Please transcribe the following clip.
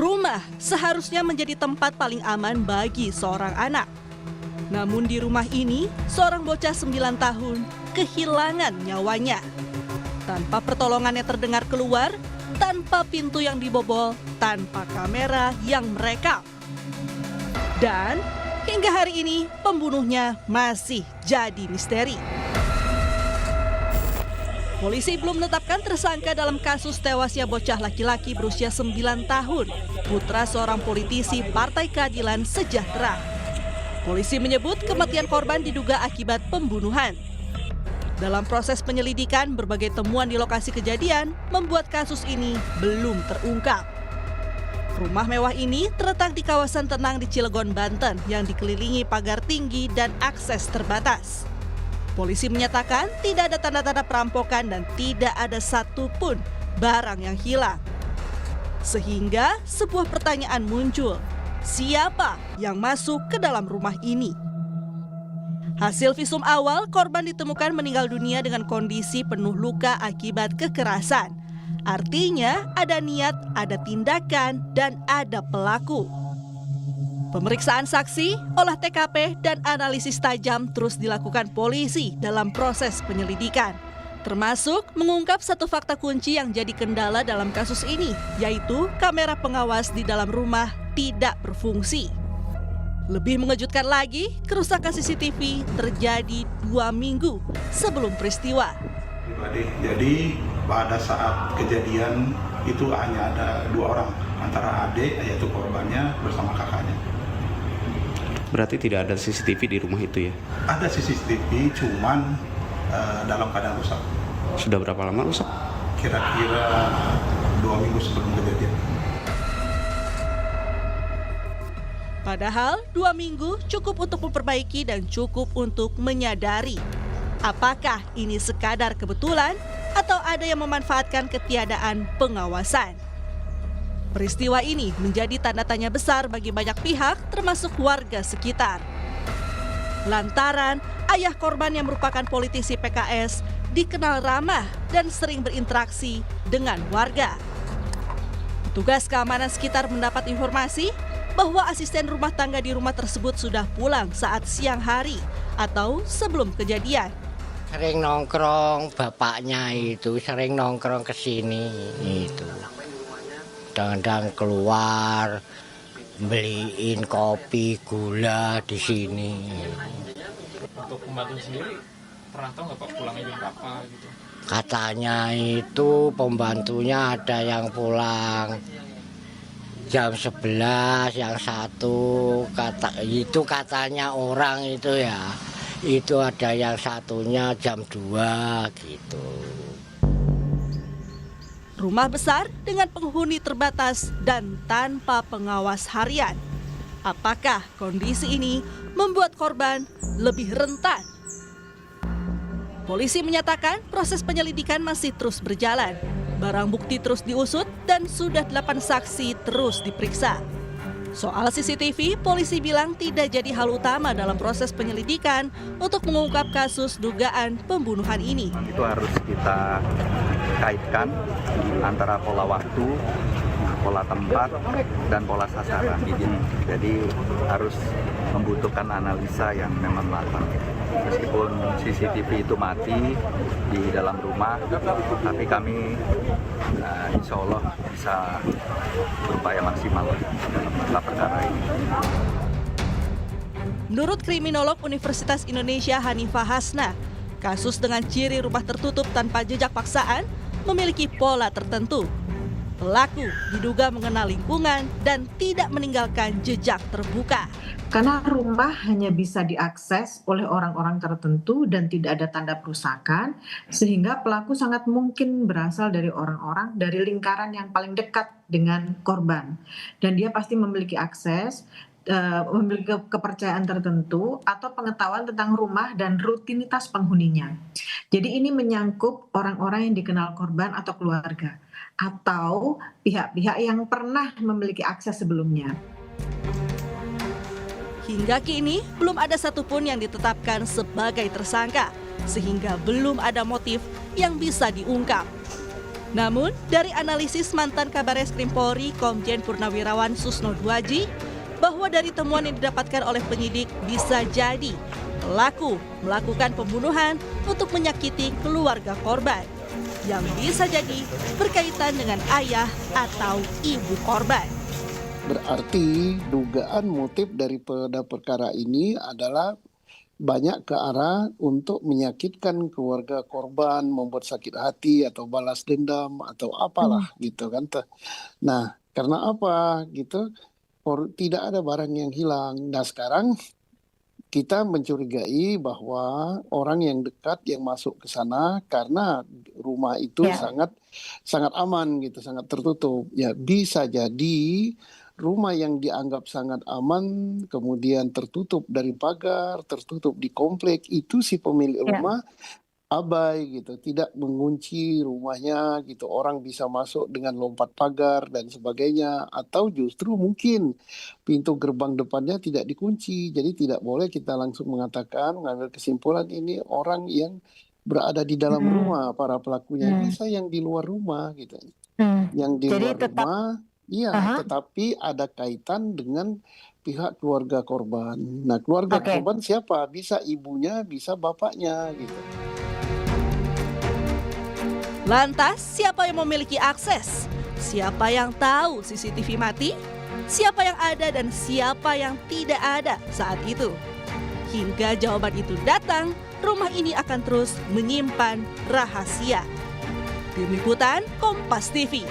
Rumah seharusnya menjadi tempat paling aman bagi seorang anak. Namun di rumah ini, seorang bocah 9 tahun kehilangan nyawanya. Tanpa pertolongannya terdengar keluar, tanpa pintu yang dibobol, tanpa kamera yang merekam. Dan hingga hari ini pembunuhnya masih jadi misteri. Polisi belum menetapkan tersangka dalam kasus tewasnya bocah laki-laki berusia 9 tahun, putra seorang politisi Partai Keadilan Sejahtera. Polisi menyebut kematian korban diduga akibat pembunuhan. Dalam proses penyelidikan, berbagai temuan di lokasi kejadian membuat kasus ini belum terungkap. Rumah mewah ini terletak di kawasan tenang di Cilegon, Banten yang dikelilingi pagar tinggi dan akses terbatas. Polisi menyatakan tidak ada tanda-tanda perampokan dan tidak ada satupun barang yang hilang. Sehingga sebuah pertanyaan muncul, siapa yang masuk ke dalam rumah ini? Hasil visum awal, korban ditemukan meninggal dunia dengan kondisi penuh luka akibat kekerasan. Artinya ada niat, ada tindakan, dan ada pelaku. Pemeriksaan saksi, olah TKP, dan analisis tajam terus dilakukan polisi dalam proses penyelidikan. Termasuk mengungkap satu fakta kunci yang jadi kendala dalam kasus ini, yaitu kamera pengawas di dalam rumah tidak berfungsi. Lebih mengejutkan lagi, kerusakan CCTV terjadi 2 minggu sebelum peristiwa. Jadi pada saat kejadian itu hanya ada 2 orang, antara adik yaitu korbannya bersama kakaknya. Berarti tidak ada CCTV di rumah itu ya? Ada CCTV, cuman dalam keadaan rusak. Sudah berapa lama rusak? Kira-kira 2 minggu sebelum kejadian. Padahal 2 minggu cukup untuk memperbaiki dan cukup untuk menyadari apakah ini sekadar kebetulan atau ada yang memanfaatkan ketiadaan pengawasan. Peristiwa ini menjadi tanda tanya besar bagi banyak pihak termasuk warga sekitar. Lantaran ayah korban yang merupakan politisi PKS dikenal ramah dan sering berinteraksi dengan warga. Petugas keamanan sekitar mendapat informasi bahwa asisten rumah tangga di rumah tersebut sudah pulang saat siang hari atau sebelum kejadian. Sering nongkrong, bapaknya itu sering nongkrong ke sini itu. Kadang-kadang keluar beliin kopi, gula di sini. Untuk pembantu sendiri pernah tahu nggak Pak pulangnya jam berapa gitu? Katanya itu pembantunya ada yang pulang jam 11, yang satu itu katanya orang itu ya. Itu ada yang satunya jam 2 gitu. Rumah besar dengan penghuni terbatas dan tanpa pengawas harian. Apakah kondisi ini membuat korban lebih rentan? Polisi menyatakan proses penyelidikan masih terus berjalan. Barang bukti terus diusut dan sudah 8 saksi terus diperiksa. Soal CCTV, polisi bilang tidak jadi hal utama dalam proses penyelidikan untuk mengungkap kasus dugaan pembunuhan ini. Itu harus kita kaitkan antara pola waktu, pola tempat, dan pola sasaran. Jadi harus membutuhkan analisa yang memang matang. Meskipun CCTV itu mati di dalam rumah, tapi kami insya Allah bisa berupaya maksimal dalam masalah perkara ini. Menurut kriminolog Universitas Indonesia Hanifah Hasna, kasus dengan ciri rumah tertutup tanpa jejak paksaan memiliki pola tertentu. Pelaku diduga mengenal lingkungan dan tidak meninggalkan jejak terbuka. Karena rumah hanya bisa diakses oleh orang-orang tertentu dan tidak ada tanda perusakan, sehingga pelaku sangat mungkin berasal dari orang-orang dari lingkaran yang paling dekat dengan korban. Dan dia pasti memiliki akses, memiliki kepercayaan tertentu atau pengetahuan tentang rumah dan rutinitas penghuninya. Jadi ini menyangkut orang-orang yang dikenal korban atau keluarga, atau pihak-pihak yang pernah memiliki akses sebelumnya. Hingga kini belum ada satupun yang ditetapkan sebagai tersangka, sehingga belum ada motif yang bisa diungkap. Namun, dari analisis mantan Kabareskrim Polri Komjen Purnawirawan Susno Duaji, bahwa dari temuan yang didapatkan oleh penyidik bisa jadi pelaku melakukan pembunuhan untuk menyakiti keluarga korban, yang bisa jadi berkaitan dengan ayah atau ibu korban. Berarti dugaan motif daripada perkara ini adalah banyak ke arah untuk menyakitkan keluarga korban, membuat sakit hati atau balas dendam atau apalah gitu kan. Nah, karena apa gitu? Tidak ada barang yang hilang. Nah, sekarang kita mencurigai bahwa orang yang dekat yang masuk ke sana karena rumah itu sangat aman gitu, sangat tertutup. Ya, bisa jadi rumah yang dianggap sangat aman kemudian tertutup dari pagar, tertutup di komplek, itu si pemilik rumah abai gitu, tidak mengunci rumahnya gitu. Orang bisa masuk dengan lompat pagar dan sebagainya, atau justru mungkin pintu gerbang depannya tidak dikunci. Jadi tidak boleh kita langsung mengatakan, mengambil kesimpulan ini orang yang berada di dalam rumah para pelakunya. Bisa yang di luar rumah gitu. Yang di luar rumah, iya, tetapi ada kaitan dengan pihak keluarga korban. Nah, keluarga korban siapa? Bisa ibunya, bisa bapaknya gitu. Lantas, siapa yang memiliki akses? Siapa yang tahu CCTV mati? Siapa yang ada dan siapa yang tidak ada saat itu? Hingga jawaban itu datang, rumah ini akan terus menyimpan rahasia. Tim Liputan Kompas TV.